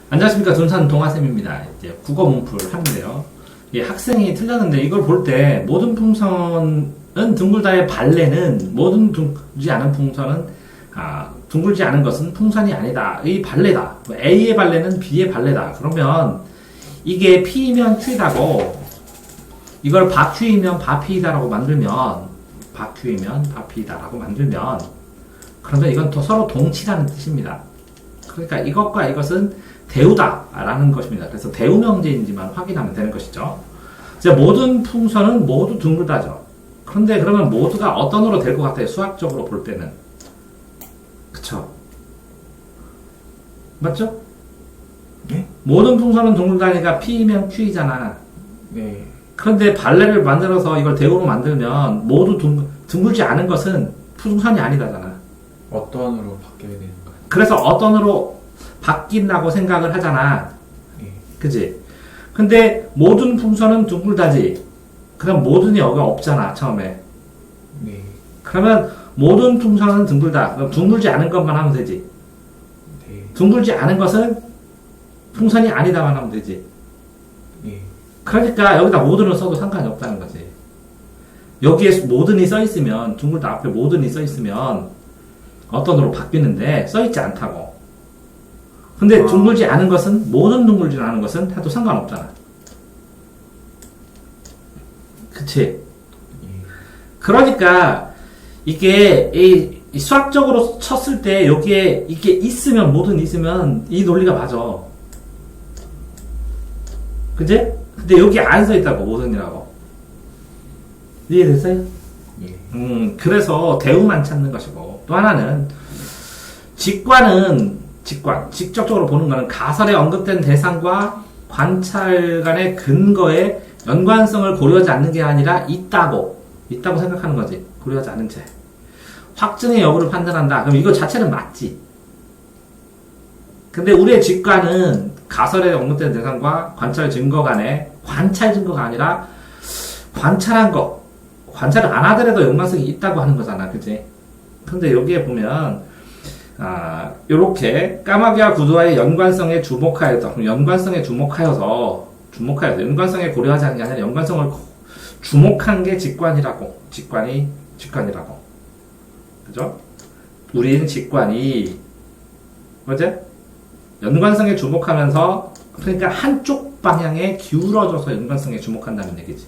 안녕하십니까. 둔산 동아쌤입니다. 이제 국어 문풀 하는데요. 이 학생이 틀렸는데 이걸 볼 때 모든 풍선은 둥글다의 발레는 모든 둥글지 않은 풍선은 둥글지 않은 것은 풍선이 아니다. 이 발레다. A의 발레는 B의 발레다. 그러면 이게 P이면 Q이다고 이걸 바Q이면 바P이다라고 만들면 바Q이면 바P이다라고 만들면 그러면 이건 또 서로 동치라는 뜻입니다. 그러니까 이것과 이것은 대우다라는 것입니다. 그래서 대우 명제인지만 확인하면 되는 것이죠. 이제 모든 풍선은 모두 둥글다죠. 그런데 그러면 모두가 어떤 으로 될 것 같아요? 수학적으로 볼 때는. 그쵸? 맞죠? 네? 모든 풍선은 둥글다니까 P이면 Q이잖아. 네. 그런데 발레를 만들어서 이걸 대우로 만들면 모두 둥글지 않은 것은 풍선이 아니다잖아. 어떠한으로 바뀌어야 되는 거예요? 그래서 어떤 으로 바뀐다고 생각을 하잖아. 네. 그치? 근데 모든 풍선은 둥글다지. 그럼 모든이 여기가 없잖아, 처음에. 네. 그러면 모든 풍선은 둥글다. 그럼 둥글지 않은 것만 하면 되지. 네. 둥글지 않은 것은 풍선이 아니다만 하면 되지. 네. 그러니까 여기다 모든을 써도 상관이 없다는 거지. 여기에 모든이 써있으면, 둥글다 앞에 모든이 써있으면 어떤 으로 바뀌는데 써있지 않다고. 근데 둥글지 않은 것은, 모든 둥글지 않은 것은 해도 상관없잖아. 그치? 그러니까 이게 이 수학적으로 쳤을 때 여기에 이게 있으면, 모든 있으면 이 논리가 맞아. 그치? 근데 여기 안 써있다고, 모든이라고. 이해됐어요? 예. 그래서 대우만 찾는 것이고, 또 하나는 직관은 직접적으로 보는 것은 가설에 언급된 대상과 관찰 간의 근거에 연관성을 고려하지 않는 게 아니라 있다고 생각하는 거지. 고려하지 않은 채. 확증의 여부를 판단한다. 그럼 이거 자체는 맞지. 근데 우리의 직관은 가설에 언급된 대상과 관찰 증거 간에 관찰 증거가 아니라 관찰한 거. 관찰을 안 하더라도 연관성이 있다고 하는 거잖아. 그치? 근데 여기에 보면 요렇게 까마귀와 구두와의 연관성에 주목하여서 연관성에 고려하지 않는 게 아니라 연관성을 주목한 게 직관이라고. 직관이라고. 그죠? 우리는 직관이 뭐지? 연관성에 주목하면서 그러니까 한쪽 방향에 기울어져서 연관성에 주목한다는 얘기지.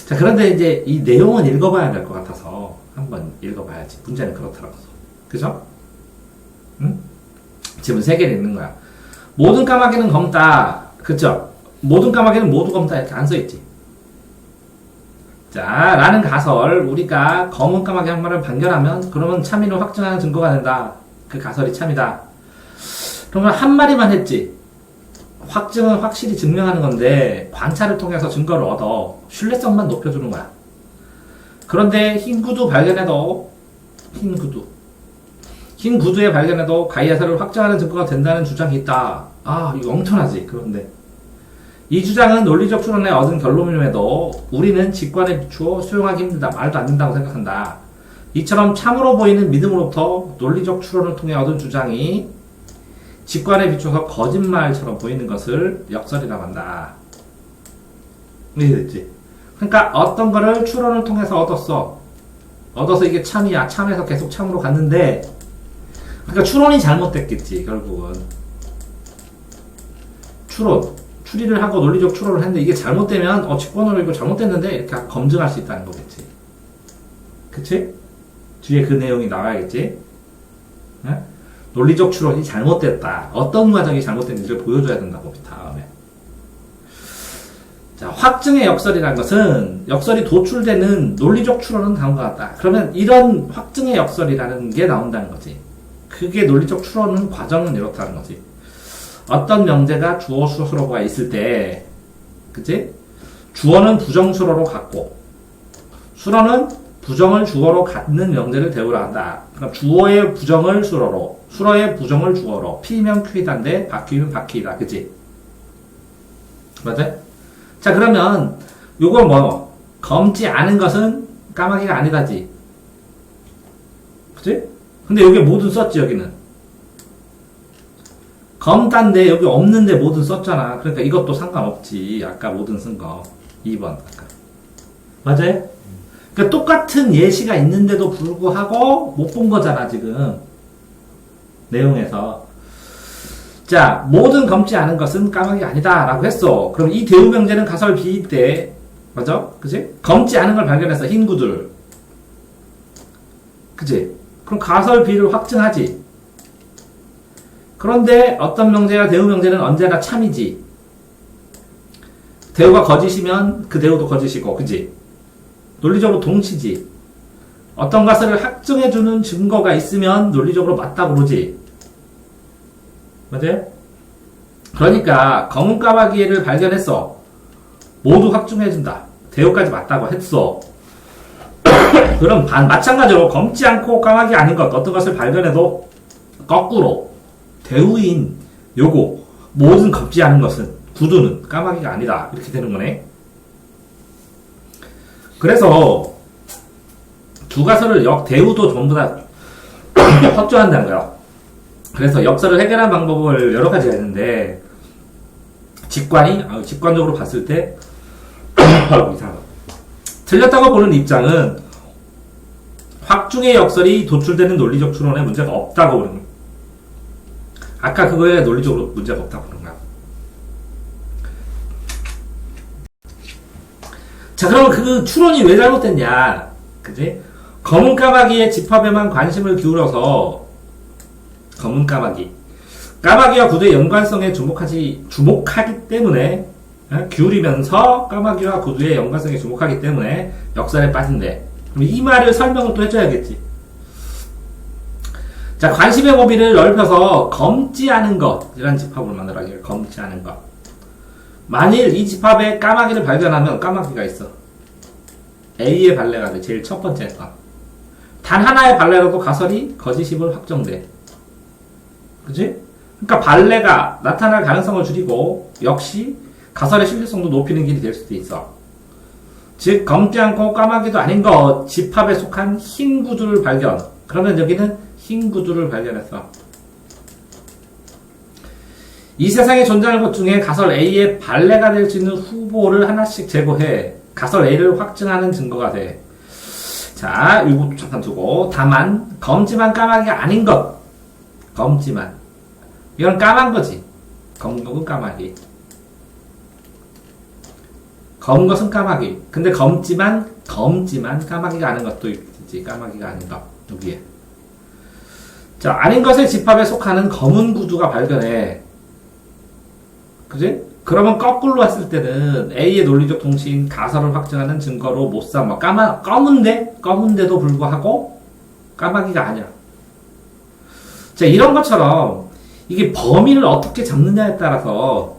자, 그런데 이제 이 내용은 읽어봐야 될 것 같아서 한번 읽어봐야지. 문제는 그렇더라고. 그죠? 응? 지금 3개를 읽는 거야. 모든 까마귀는 검다. 그쵸? 모든 까마귀는 모두 검다. 이렇게 안 써있지. 자, 라는 가설. 우리가 검은 까마귀 한 마리를 발견하면 그러면 참인을 확증하는 증거가 된다. 그 가설이 참이다. 그러면 한 마리만 했지. 확증은 확실히 증명하는 건데 관찰을 통해서 증거를 얻어 신뢰성만 높여주는 거야. 그런데 흰 구두의 발견에도 가이아사를 확정하는 증거가 된다는 주장이 있다. 이거 엉터나지. 그런데 이 주장은 논리적 추론에 얻은 결론임에도 우리는 직관에 비추어 수용하기 힘들다. 말도 안 된다고 생각한다. 이처럼 참으로 보이는 믿음으로부터 논리적 추론을 통해 얻은 주장이 직관에 비춰서 거짓말처럼 보이는 것을 역설이라고 한다. 이해됐지? 그러니까 어떤 거를 추론을 통해서 얻어서 이게 참이야. 참에서 계속 참으로 갔는데 그러니까 추론이 잘못됐겠지. 결국은 추리를 하고 논리적 추론을 했는데 이게 잘못되면 직관으로 이거 잘못됐는데 이렇게 검증할 수 있다는 거겠지. 그치? 뒤에 그 내용이 나와야겠지. 네? 논리적 추론이 잘못됐다. 어떤 과정이 잘못됐는지를 보여줘야 된다고, 다음에. 자, 확증의 역설이라는 것은 역설이 도출되는 논리적 추론은 다음과 같다. 그러면 이런 확증의 역설이라는 게 나온다는 거지. 그게 논리적 추론은 과정은 이렇다는 거지. 어떤 명제가 주어 수로가 있을 때, 그치? 주어는 부정수로로 갖고, 수로는 부정을 주어로 갖는 명제를 대우라 한다. 그럼 주어의 부정을 수로로, 수로의 부정을 주어로, P면 Q이다인데, 바퀴면 바퀴이다. 그치? 맞아? 자, 그러면, 요건 검지 않은 것은 까마귀가 아니다지. 그치? 근데 여기 모든 썼지, 여기는. 검다인데 여기 없는데 모든 썼잖아. 그러니까 이것도 상관없지. 아까 모든 쓴 거. 2번. 아까. 맞아요? 그러니까 똑같은 예시가 있는데도 불구하고 못 본 거잖아, 지금. 내용에서. 자, 모든 검지 않은 것은 까마귀가 아니다. 라고 했어. 그럼 이 대우명제는 가설 B 때, 맞아? 그치? 검지 않은 걸 발견했어. 흰 구들. 그치? 그럼 가설 B를 확증하지. 그런데 어떤 명제와 대우명제는 언제나 참이지. 대우가 거짓이면 그 대우도 거짓이고, 그치? 논리적으로 동치지. 어떤 것을 확증해주는 증거가 있으면 논리적으로 맞다고 그러지. 맞아요? 그러니까 검은 까마귀를 발견했어. 모두 확증해준다. 대우까지 맞다고 했어. 그럼 마찬가지로 검지 않고 까마귀 아닌 것 어떤 것을 발견해도 거꾸로 대우인 요거 모든 검지 않은 것은 구두는 까마귀가 아니다. 이렇게 되는 거네. 그래서 두 가설을 대우도 전부 다 협조한다는 거야. 그래서 역설을 해결한 방법을 여러 가지가 있는데 직관적으로 봤을 때 이상하다. 틀렸다고 보는 입장은 확중의 역설이 도출되는 논리적 추론에 문제가 없다고 보는 거야. 아까 그거에 논리적으로 문제가 없다고 보는 거야. 자, 그럼 그 추론이 왜 잘못됐냐? 그지? 검은 까마귀의 집합에만 관심을 기울여서 검은 까마귀와 구두의 연관성에 주목하기 때문에 기울이면서 까마귀와 구두의 연관성에 주목하기 때문에 역설에 빠진대. 그럼 이 말을 설명을 또 해줘야겠지. 자, 관심의 범위를 넓혀서 검지 않은 것이라는 집합을 만들어야겠. 검지 않은 것. 만일 이 집합에 까마귀를 발견하면 까마귀가 있어. A의 발레가 돼. 제일 첫 번째 거. 단 하나의 발레라도 가설이 거짓임을 확정돼. 그치? 그러니까 발레가 나타날 가능성을 줄이고 역시 가설의 신뢰성도 높이는 길이 될 수도 있어. 즉 검지 않고 까마귀도 아닌 것 집합에 속한 흰 구두를 발견. 그러면 여기는 흰 구두를 발견했어. 이 세상에 존재하는 것 중에 가설 A의 발레가 될 수 있는 후보를 하나씩 제거해 가설 A를 확증하는 증거가 돼. 자, 이거 잠깐 두고 다만 검지만 까마귀가 아닌 것. 검지만. 이건 까만 거지. 검은 것은 까마귀. 검은 것은 까마귀. 근데 검지만 까마귀가 아닌 것도 있지. 까마귀가 아닌 것. 여기에. 자, 아닌 것의 집합에 속하는 검은 구두가 발견해. 그지? 그러면 거꾸로 했을 때는 A의 논리적 동시인 가설을 확증하는 증거로 못 삼아. 검은데도 불구하고 까마귀가 아니야. 자, 이런 것처럼 이게 범위를 어떻게 잡느냐에 따라서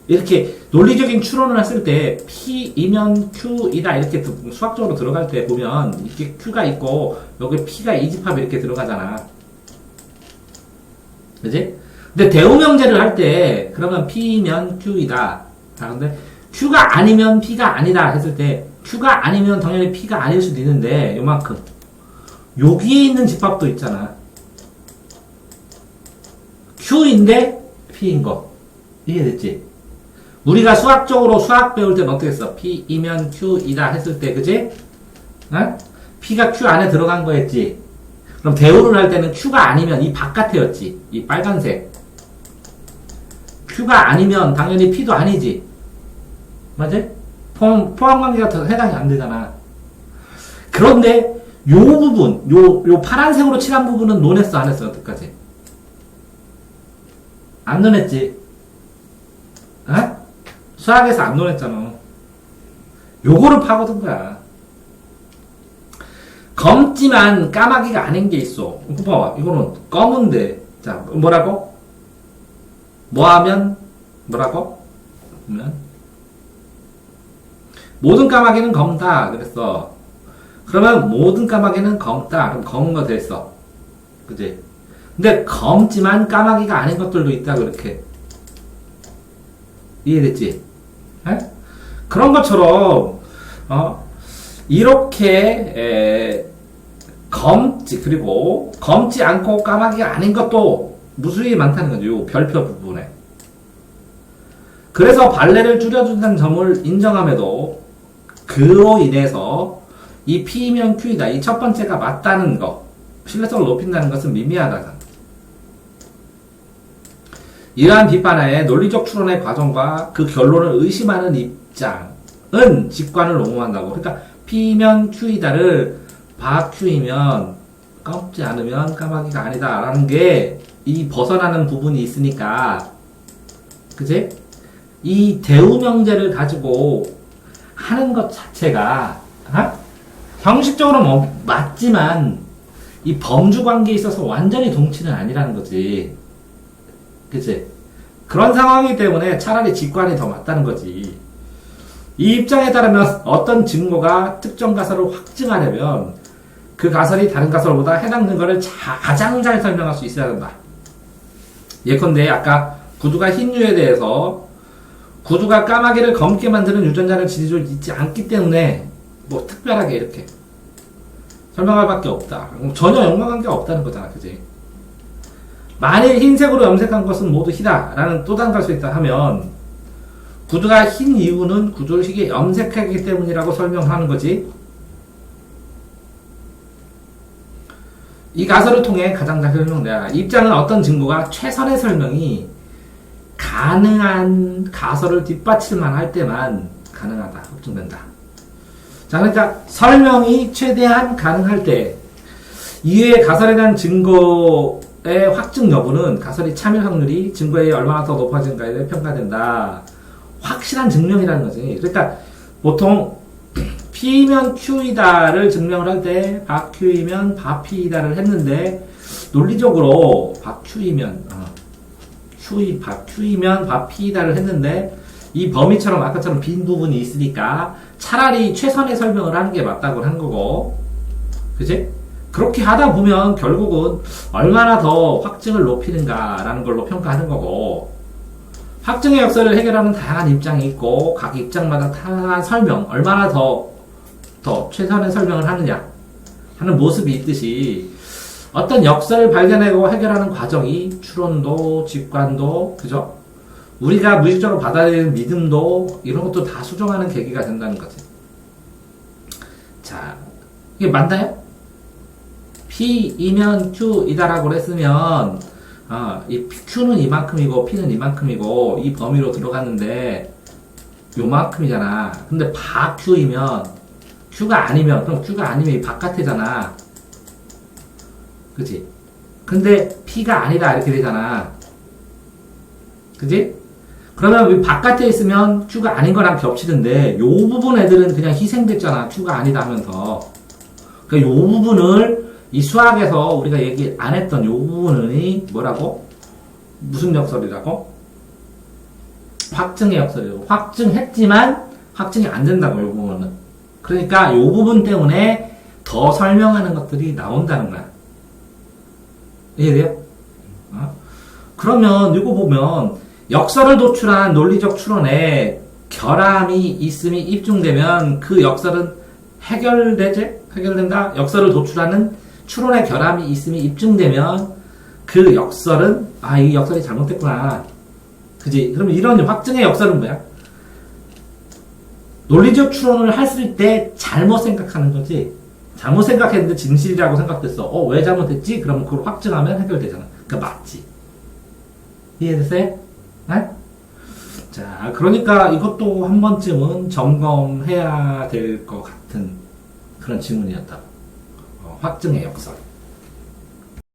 이렇게 논리적인 추론을 했을 때 P이면 Q이다 이렇게 수학적으로 들어갈 때 보면 이렇게 Q가 있고 여기 P가 이 집합이 이렇게 들어가잖아. 그지? 근데 대우명제를 할 때 그러면 P면 Q이다. 자, 근데 Q가 아니면 P가 아니다 했을 때 Q가 아니면 당연히 P가 아닐 수도 있는데 요만큼 여기에 있는 집합도 있잖아. Q인데 P인 거. 이해됐지? 우리가 수학적으로 수학 배울 때는 어떻게 했어? P이면 Q이다 했을 때, 그지? 어? P가 Q 안에 들어간 거였지? 그럼 대우를 할 때는 Q가 아니면 이 바깥에였지? 이 빨간색. Q가 아니면 당연히 P도 아니지? 맞아? 포함관계가 해당이 안 되잖아. 그런데 요 부분, 요 파란색으로 칠한 부분은 논했어, 안 했어? 어떡하지? 안 논했지? 어? 수학에서 안 논했잖아. 요거를 파고든 거야. 검지만 까마귀가 아닌 게 있어. 이거 봐봐. 이거는 검은데. 자, 뭐라고? 뭐 하면? 뭐라고? 모든 까마귀는 검다. 그랬어. 그러면 모든 까마귀는 검다. 그럼 검은 거 됐어. 그지? 근데 검지만 까마귀가 아닌 것들도 있다. 그렇게. 이해됐지? 에? 그런 것처럼 이렇게 검지 그리고 검지 않고 까마귀가 아닌 것도 무수히 많다는 거죠. 요 별표 부분에. 그래서 발레를 줄여준다는 점을 인정함에도 그로 인해서 이 P면 Q이다. 이 첫 번째가 맞다는 거. 신뢰성을 높인다는 것은 미미하다. 이러한 비판하에 논리적 추론의 과정과 그 결론을 의심하는 입장은 직관을 옹호한다고. 그러니까 P면 Q이다를 바 Q이면 꺾지 않으면 까마귀가 아니다 라는 게 이 벗어나는 부분이 있으니까, 그치? 이 대우명제를 가지고 하는 것 자체가 형식적으로 뭐 맞지만 이 범주 관계에 있어서 완전히 동치는 아니라는 거지. 그치? 그런 상황이기 때문에 차라리 직관이 더 맞다는 거지. 이 입장에 따르면 어떤 증거가 특정 가설을 확증하려면 그 가설이 다른 가설보다 해당 증거를 가장 잘 설명할 수 있어야 된다. 예컨대 아까 구두가 흰 유에 대해서 구두가 까마귀를 검게 만드는 유전자를 지니고 있지 않기 때문에 뭐 특별하게 이렇게 설명할 밖에 없다. 전혀 연관관계가 없다는 거잖아. 그지? 만일 흰색으로 염색한 것은 모두 희다 라는 또 다른 가설이 있다 하면 구두가 흰 이유는 구두를 희게 염색하기 때문이라고 설명하는 거지. 이 가설을 통해 가장 잘 설명돼야 입장은 어떤 증거가 최선의 설명이 가능한 가설을 뒷받칠만 할 때만 가능하다, 확증된다. 자, 그러니까 설명이 최대한 가능할 때 이외의 가설에 대한 증거의 확증 여부는 가설이 참일 확률이 증거에 얼마나 더 높아진가에 대해 평가된다. 확실한 증명이라는 거지. 그러니까 보통 P면 Q이다를 증명을 할 때 바Q이면 바P이다를 했는데 논리적으로 바Q이면 바Q이면 바P이다를 했는데 이 범위처럼 아까처럼 빈 부분이 있으니까 차라리 최선의 설명을 하는 게 맞다고 한 거고, 그치? 그렇게 하다 보면 결국은 얼마나 더 확증을 높이는가라는 걸로 평가하는 거고, 확증의 역설을 해결하는 다양한 입장이 있고 각 입장마다 다양한 설명, 얼마나 더 최선의 설명을 하느냐 하는 모습이 있듯이 어떤 역설을 발견하고 해결하는 과정이 추론도 직관도, 그죠? 우리가 무의식적으로 받아들이는 믿음도 이런 것도 다 수정하는 계기가 된다는 거지. 자, 이게 맞나요? P이면 Q이다라고 했으면 이 Q는 이만큼이고 P는 이만큼이고 이 범위로 들어갔는데 요만큼이잖아. 근데 바 Q이면 Q가 아니면, 그럼 Q가 아니면 이 바깥에잖아. 그치? 근데 P가 아니다 이렇게 되잖아. 그치? 그러면 이 바깥에 있으면 Q가 아닌 거랑 겹치는데 요 부분 애들은 그냥 희생됐잖아. Q가 아니다 하면서. 그러니까 요 부분을 이 수학에서 우리가 얘기 안 했던 요 부분이 뭐라고? 무슨 역설이라고? 확증의 역설이라고. 확증했지만 확증이 안 된다고, 요 부분은. 그러니까 요 부분 때문에 더 설명하는 것들이 나온다는 거야. 이해돼요? 그러면 이거 보면 역설을 도출한 논리적 추론에 결함이 있음이 입증되면 그 역설은 해결된다? 역설을 도출하는 추론의 결함이 있음이 입증되면 그 역설은 이 역설이 잘못됐구나. 그지? 그러면 이런 확증의 역설은 뭐야? 논리적 추론을 했을 때 잘못 생각하는 거지. 잘못 생각했는데 진실이라고 생각됐어. 왜 잘못했지? 그러면 그걸 확증하면 해결되잖아. 그러니까 맞지. 이해됐어요? 네? 자, 그러니까 이것도 한 번쯤은 점검해야 될 것 같은 그런 질문이었다. 확증의 역설.